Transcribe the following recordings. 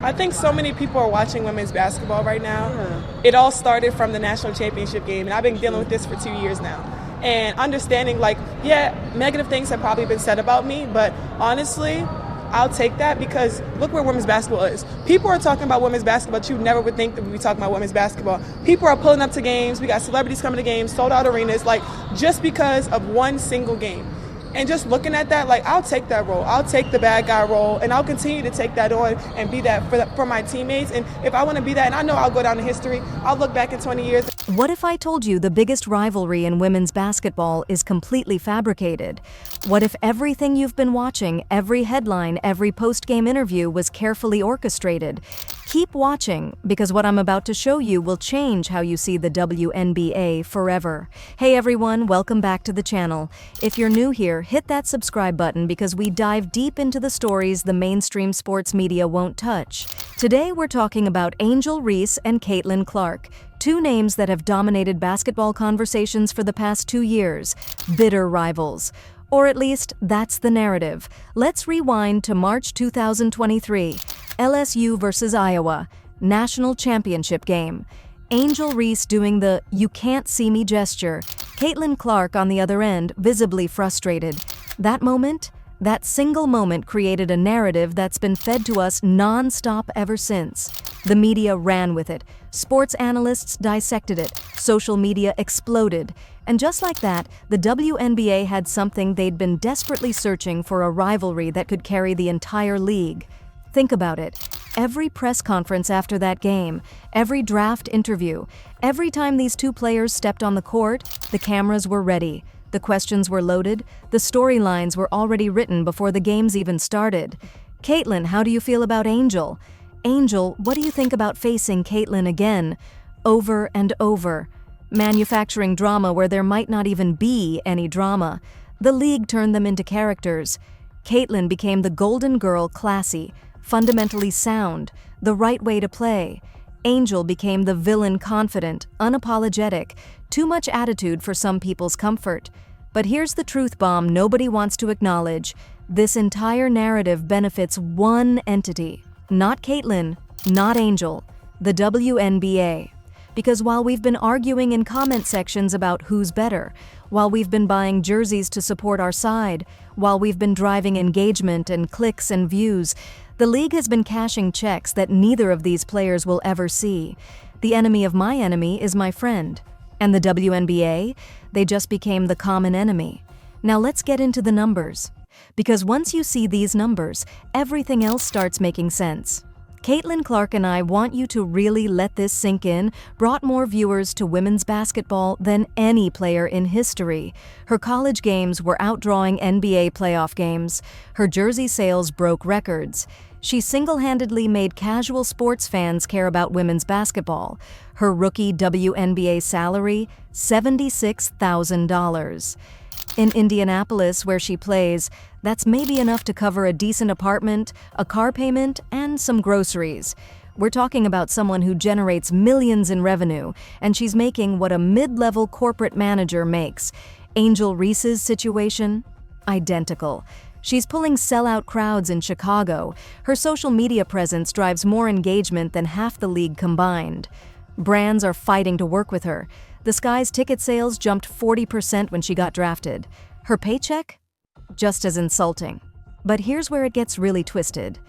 I think so many people are watching women's basketball right now. Yeah. It all started from the national championship game, and I've been dealing with this for 2 years now. And understanding, negative things have probably been said about me, but honestly, I'll take that because look where women's basketball is. People are talking about women's basketball, but you never would think that we'd be talking about women's basketball. People are pulling up to games. We got celebrities coming to games, sold out arenas, just because of one single game. And just looking at that, I'll take that role. I'll take the bad guy role, and I'll continue to take that on and be that for my teammates. And if I want to be that, and I know I'll go down in history, I'll look back in 20 years. What if I told you the biggest rivalry in women's basketball is completely fabricated? What if everything you've been watching, every headline, every post-game interview was carefully orchestrated? Keep watching, because what I'm about to show you will change how you see the WNBA forever. Hey everyone, welcome back to the channel. If you're new here, hit that subscribe button because we dive deep into the stories the mainstream sports media won't touch. Today we're talking about Angel Reese and Caitlin Clark, two names that have dominated basketball conversations for the past 2 years, bitter rivals. Or at least, that's the narrative. Let's rewind to March 2023, LSU versus Iowa, national championship game. Angel Reese doing the "you can't see me" gesture, Caitlin Clark on the other end, visibly frustrated. That moment, that single moment created a narrative that's been fed to us non-stop ever since. The media ran with it, sports analysts dissected it, social media exploded. And just like that, the WNBA had something they'd been desperately searching for, a rivalry that could carry the entire league. Think about it. Every press conference after that game, every draft interview, every time these two players stepped on the court, the cameras were ready. The questions were loaded, the storylines were already written before the games even started. Caitlin, how do you feel about Angel? Angel, what do you think about facing Caitlin again? Over and over. Manufacturing drama where there might not even be any drama. The league turned them into characters. Caitlin became the golden girl, classy, fundamentally sound, the right way to play. Angel became the villain, confident, unapologetic, too much attitude for some people's comfort. But here's the truth bomb nobody wants to acknowledge. This entire narrative benefits one entity. Not Caitlin, not Angel, the WNBA. Because while we've been arguing in comment sections about who's better, while we've been buying jerseys to support our side, while we've been driving engagement and clicks and views, the league has been cashing checks that neither of these players will ever see. The enemy of my enemy is my friend. And the WNBA? They just became the common enemy. Now let's get into the numbers. Because once you see these numbers, everything else starts making sense. Caitlin Clark and I want you to really let this sink in, brought more viewers to women's basketball than any player in history. Her college games were outdrawing NBA playoff games. Her jersey sales broke records. She single-handedly made casual sports fans care about women's basketball. Her rookie WNBA salary, $76,000. In Indianapolis, where she plays, that's maybe enough to cover a decent apartment, a car payment, and some groceries. We're talking about someone who generates millions in revenue, and she's making what a mid-level corporate manager makes. Angel Reese's situation? Identical. She's pulling sellout crowds in Chicago. Her social media presence drives more engagement than half the league combined. Brands are fighting to work with her. The Sky's ticket sales jumped 40% when she got drafted. Her paycheck? Just as insulting. But here's where it gets really twisted.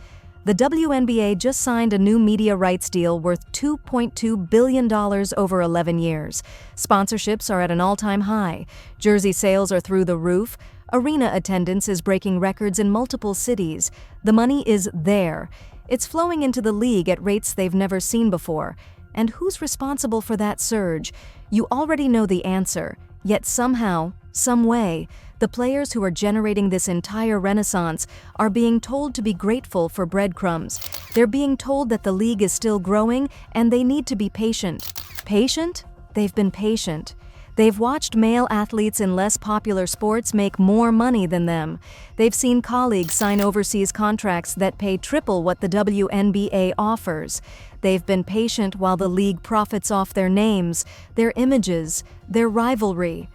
The WNBA just signed a new media rights deal worth $2.2 billion over 11 years. Sponsorships are at an all-time high. Jersey sales are through the roof. Arena attendance is breaking records in multiple cities. The money is there. It's flowing into the league at rates they've never seen before. And who's responsible for that surge? You already know the answer. Yet somehow, some way, the players who are generating this entire renaissance are being told to be grateful for breadcrumbs. They're being told that the league is still growing and they need to be patient. Patient? They've been patient. They've watched male athletes in less popular sports make more money than them. They've seen colleagues sign overseas contracts that pay triple what the WNBA offers. They've been patient while the league profits off their names, their images, their rivalry.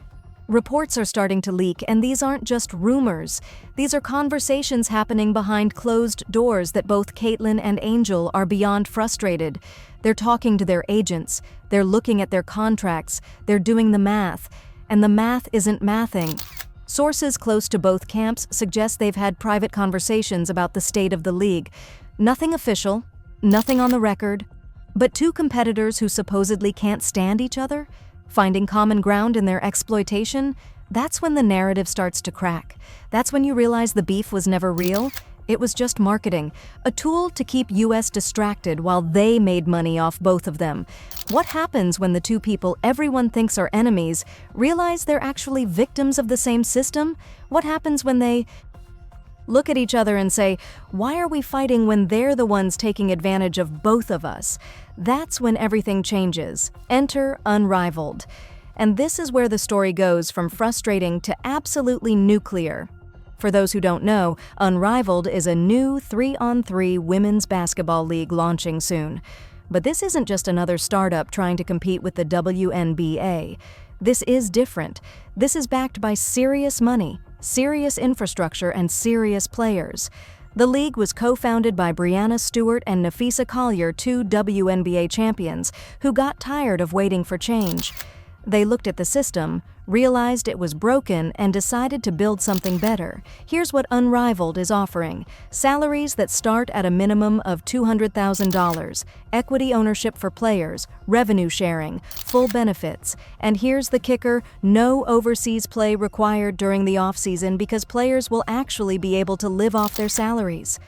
Reports are starting to leak, and these aren't just rumors. These are conversations happening behind closed doors that both Caitlyn and Angel are beyond frustrated. They're talking to their agents, they're looking at their contracts, they're doing the math, and the math isn't mathing. Sources close to both camps suggest they've had private conversations about the state of the league. Nothing official, nothing on the record, but two competitors who supposedly can't stand each other? Finding common ground in their exploitation? That's when the narrative starts to crack. That's when you realize the beef was never real. It was just marketing, a tool to keep US distracted while they made money off both of them. What happens when the two people everyone thinks are enemies realize they're actually victims of the same system? What happens when they look at each other and say, "Why are we fighting when they're the ones taking advantage of both of us?" That's when everything changes. Enter Unrivaled. And this is where the story goes from frustrating to absolutely nuclear. For those who don't know, Unrivaled is a new 3-on-3 women's basketball league launching soon. But this isn't just another startup trying to compete with the WNBA. This is different. This is backed by serious money, serious infrastructure, and serious players. The league was co-founded by Breanna Stewart and Nafisa Collier, two WNBA champions, who got tired of waiting for change. They looked at the system, realized it was broken, and decided to build something better. Here's what Unrivaled is offering: salaries that start at a minimum of $200,000, equity ownership for players, revenue sharing, full benefits, and here's the kicker: no overseas play required during the off-season because players will actually be able to live off their salaries.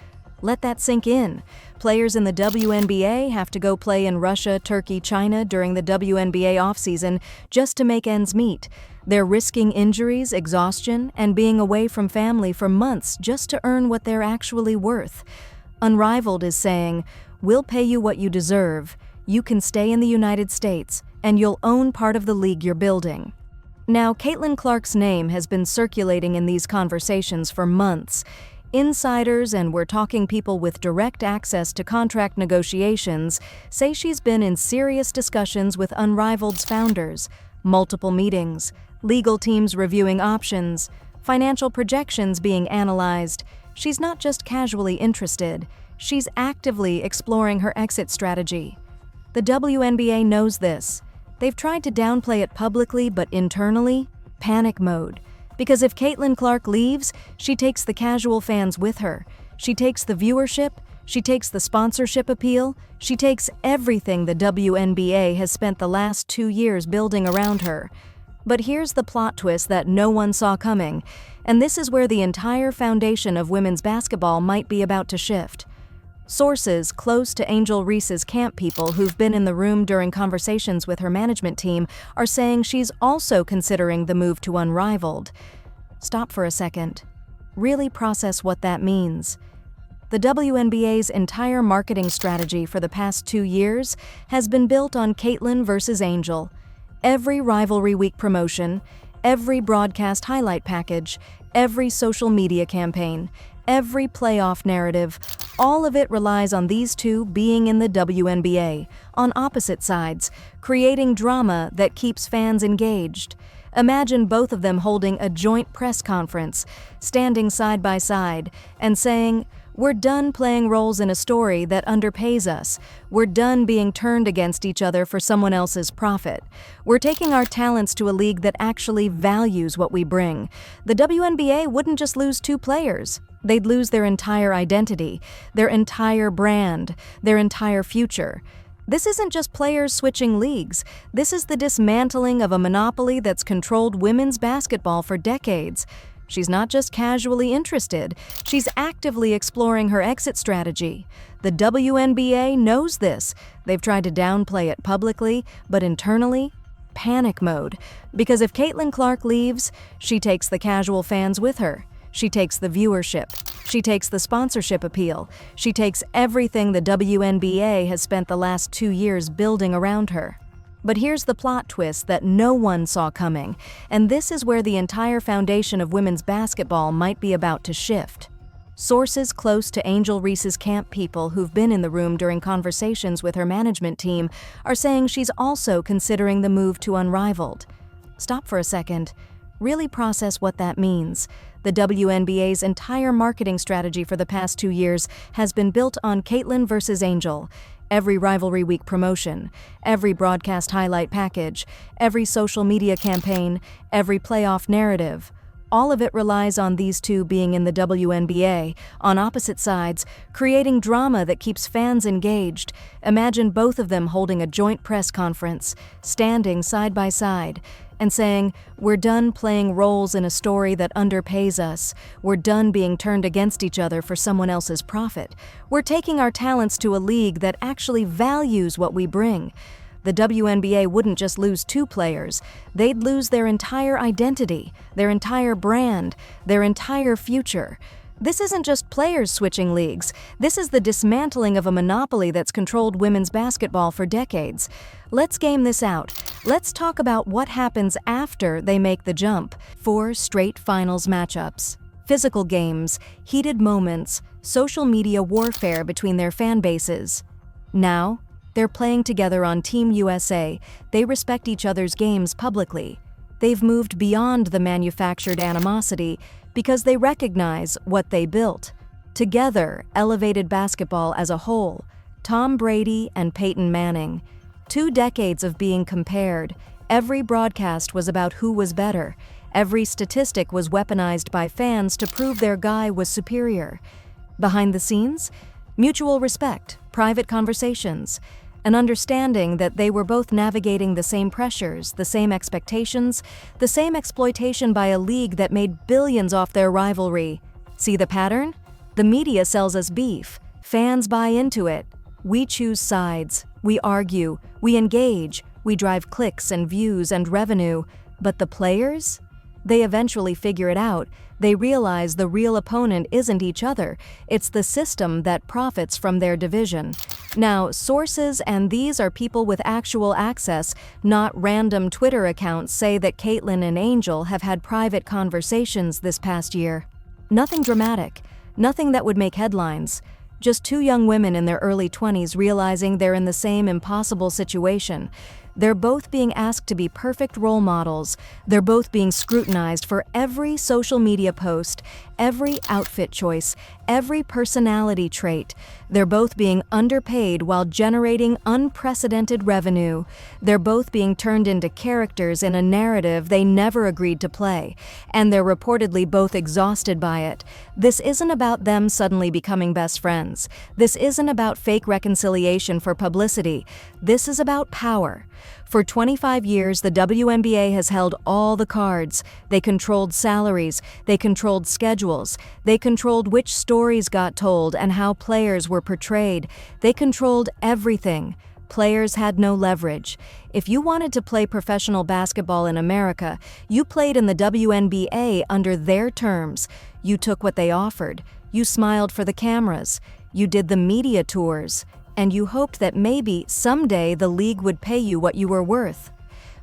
Let that sink in. Players in the WNBA have to go play in Russia, Turkey, China during the WNBA offseason just to make ends meet. They're risking injuries, exhaustion, and being away from family for months just to earn what they're actually worth. Unrivaled is saying, "We'll pay you what you deserve. You can stay in the United States, and you'll own part of the league you're building." Now, Caitlin Clark's name has been circulating in these conversations for months. Insiders, and we're talking people with direct access to contract negotiations, say she's been in serious discussions with Unrivaled's founders, multiple meetings, legal teams reviewing options, financial projections being analyzed. She's not just casually interested, she's actively exploring her exit strategy. The WNBA knows this. They've tried to downplay it publicly, but internally, panic mode. Because if Caitlin Clark leaves, she takes the casual fans with her. She takes the viewership, she takes the sponsorship appeal, she takes everything the WNBA has spent the last 2 years building around her. But here's the plot twist that no one saw coming, and this is where the entire foundation of women's basketball might be about to shift. Sources close to Angel Reese's camp people who've been in the room during conversations with her management team are saying she's also considering the move to Unrivaled. Stop for a second. Really process what that means. The WNBA's entire marketing strategy for the past 2 years has been built on Caitlyn versus Angel. Every rivalry week promotion, every broadcast highlight package, every social media campaign, every playoff narrative, all of it relies on these two being in the WNBA, on opposite sides, creating drama that keeps fans engaged. Imagine both of them holding a joint press conference, standing side by side, and saying, "We're done playing roles in a story that underpays us. We're done being turned against each other for someone else's profit. We're taking our talents to a league that actually values what we bring." The WNBA wouldn't just lose 2 players. They'd lose their entire identity, their entire brand, their entire future. This isn't just players switching leagues. This is the dismantling of a monopoly that's controlled women's basketball for decades. She's not just casually interested, she's actively exploring her exit strategy. The WNBA knows this. They've tried to downplay it publicly, but internally, panic mode. Because if Caitlin Clark leaves, she takes the casual fans with her. She takes the viewership. She takes the sponsorship appeal. She takes everything the WNBA has spent the last 2 years building around her. But here's the plot twist that no one saw coming, and this is where the entire foundation of women's basketball might be about to shift. Sources close to Angel Reese's camp people who've been in the room during conversations with her management team are saying she's also considering the move to Unrivaled. Stop for a second. Really process what that means. The WNBA's entire marketing strategy for the past 2 years has been built on Caitlyn versus Angel. Every rivalry week promotion, every broadcast highlight package, every social media campaign, every playoff narrative. All of it relies on these two being in the WNBA, on opposite sides, creating drama that keeps fans engaged. Imagine both of them holding a joint press conference, standing side by side, and saying, "We're done playing roles in a story that underpays us. We're done being turned against each other for someone else's profit. We're taking our talents to a league that actually values what we bring." The WNBA wouldn't just lose 2 players, they'd lose their entire identity, their entire brand, their entire future. This isn't just players switching leagues. This is the dismantling of a monopoly that's controlled women's basketball for decades. Let's game this out. Let's talk about what happens after they make the jump. 4 straight finals matchups. Physical games, heated moments, social media warfare between their fan bases. Now, they're playing together on Team USA. They respect each other's games publicly. They've moved beyond the manufactured animosity because they recognize what they built. Together, elevated basketball as a whole. Tom Brady and Peyton Manning. 2 decades of being compared. Every broadcast was about who was better. Every statistic was weaponized by fans to prove their guy was superior. Behind the scenes, mutual respect, private conversations, an understanding that they were both navigating the same pressures, the same expectations, the same exploitation by a league that made billions off their rivalry. See the pattern? The media sells us beef. Fans buy into it. We choose sides. We argue. We engage. We drive clicks and views and revenue. But the players? They eventually figure it out. They realize the real opponent isn't each other. It's the system that profits from their division. Now, sources, and these are people with actual access, not random Twitter accounts, say that Caitlyn and Angel have had private conversations this past year. Nothing dramatic. Nothing that would make headlines. Just 2 young women in their early 20s realizing they're in the same impossible situation. They're both being asked to be perfect role models. They're both being scrutinized for every social media post, every outfit choice, every personality trait. They're both being underpaid while generating unprecedented revenue. They're both being turned into characters in a narrative they never agreed to play, and they're reportedly both exhausted by it. This isn't about them suddenly becoming best friends. This isn't about fake reconciliation for publicity. This is about power. For 25 years, the WNBA has held all the cards. They controlled salaries, they controlled schedules, they controlled which stories got told and how players were portrayed. They controlled everything. Players had no leverage. If you wanted to play professional basketball in America, you played in the WNBA under their terms. You took what they offered. You smiled for the cameras. You did the media tours. And you hoped that maybe someday the league would pay you what you were worth.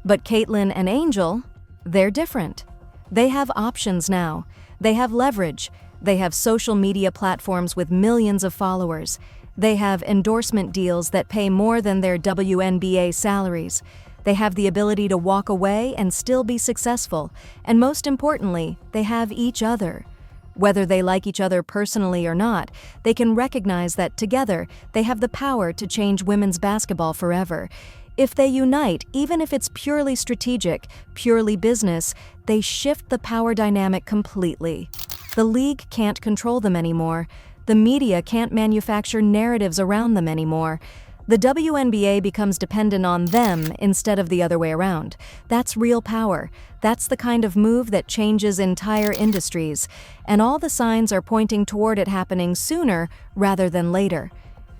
But Caitlyn and Angel, they're different. They have options now. They have leverage. They have social media platforms with millions of followers. They have endorsement deals that pay more than their WNBA salaries. They have the ability to walk away and still be successful. And most importantly, they have each other. Whether they like each other personally or not, they can recognize that together they have the power to change women's basketball forever. If they unite, even if it's purely strategic, purely business, they shift the power dynamic completely. The league can't control them anymore. The media can't manufacture narratives around them anymore. The WNBA becomes dependent on them instead of the other way around. That's real power. That's the kind of move that changes entire industries. And all the signs are pointing toward it happening sooner rather than later.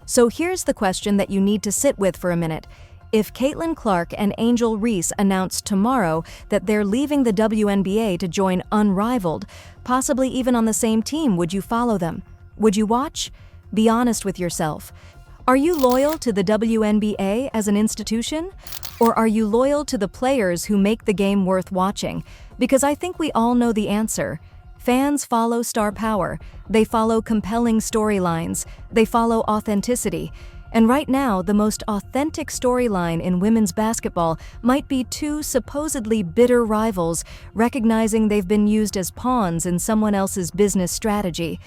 So here's the question that you need to sit with for a minute. If Caitlin Clark and Angel Reese announce tomorrow that they're leaving the WNBA to join Unrivaled, possibly even on the same team, would you follow them? Would you watch? Be honest with yourself. Are you loyal to the WNBA as an institution? Or are you loyal to the players who make the game worth watching? Because I think we all know the answer. Fans follow star power. They follow compelling storylines. They follow authenticity. And right now, the most authentic storyline in women's basketball might be two supposedly bitter rivals recognizing they've been used as pawns in someone else's business strategy.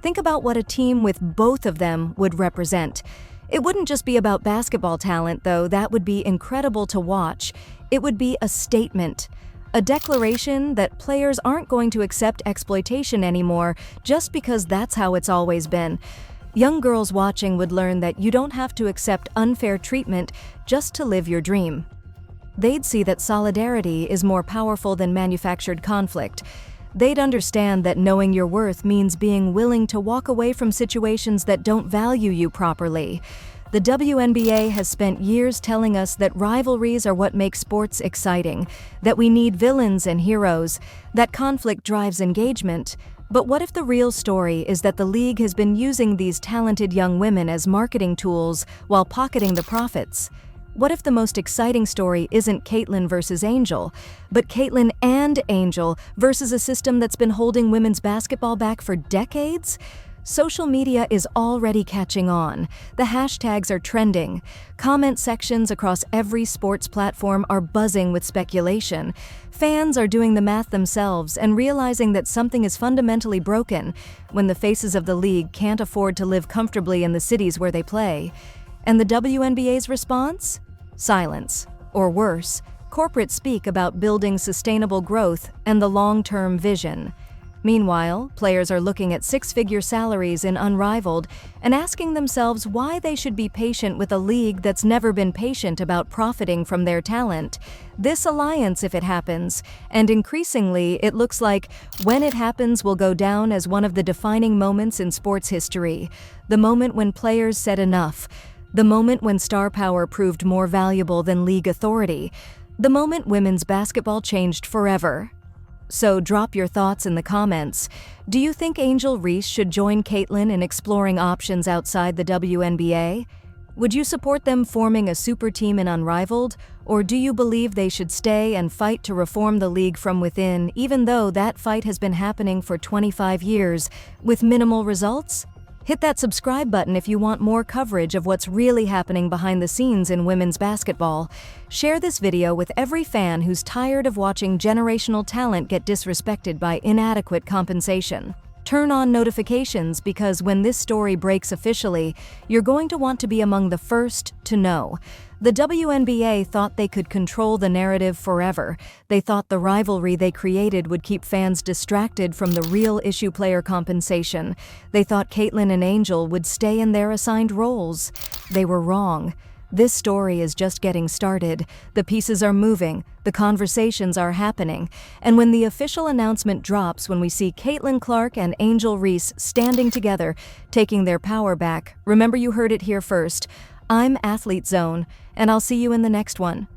Think about what a team with both of them would represent. It wouldn't just be about basketball talent, though. That would be incredible to watch. It would be a statement. A declaration that players aren't going to accept exploitation anymore just because that's how it's always been. Young girls watching would learn that you don't have to accept unfair treatment just to live your dream. They'd see that solidarity is more powerful than manufactured conflict. They'd understand that knowing your worth means being willing to walk away from situations that don't value you properly. The WNBA has spent years telling us that rivalries are what make sports exciting, that we need villains and heroes, that conflict drives engagement. But what if the real story is that the league has been using these talented young women as marketing tools while pocketing the profits? What if the most exciting story isn't Caitlin versus Angel, but Caitlin and Angel versus a system that's been holding women's basketball back for decades? Social media is already catching on. The hashtags are trending. Comment sections across every sports platform are buzzing with speculation. Fans are doing the math themselves and realizing that something is fundamentally broken when the faces of the league can't afford to live comfortably in the cities where they play. And the WNBA's response? Silence. Or worse, corporate speak about building sustainable growth and the long-term vision. Meanwhile, players are looking at six-figure salaries in Unrivaled and asking themselves why they should be patient with a league that's never been patient about profiting from their talent. This alliance, if it happens, and increasingly it looks like when it happens will go down as one of the defining moments in sports history. The moment when players said enough. The moment when star power proved more valuable than league authority. The moment women's basketball changed forever. So drop your thoughts in the comments. Do you think Angel Reese should join Caitlin in exploring options outside the WNBA? Would you support them forming a super team in Unrivaled? Or do you believe they should stay and fight to reform the league from within, even though that fight has been happening for 25 years, with minimal results? Hit that subscribe button if you want more coverage of what's really happening behind the scenes in women's basketball. Share this video with every fan who's tired of watching generational talent get disrespected by inadequate compensation. Turn on notifications because when this story breaks officially, you're going to want to be among the first to know. The WNBA thought they could control the narrative forever. They thought the rivalry they created would keep fans distracted from the real issue: player compensation. They thought Caitlin and Angel would stay in their assigned roles. They were wrong. This story is just getting started. The pieces are moving, the conversations are happening, and when the official announcement drops, when we see Caitlin Clark and Angel Reese standing together, taking their power back, remember you heard it here first. I'm Athlete Zone, and I'll see you in the next one.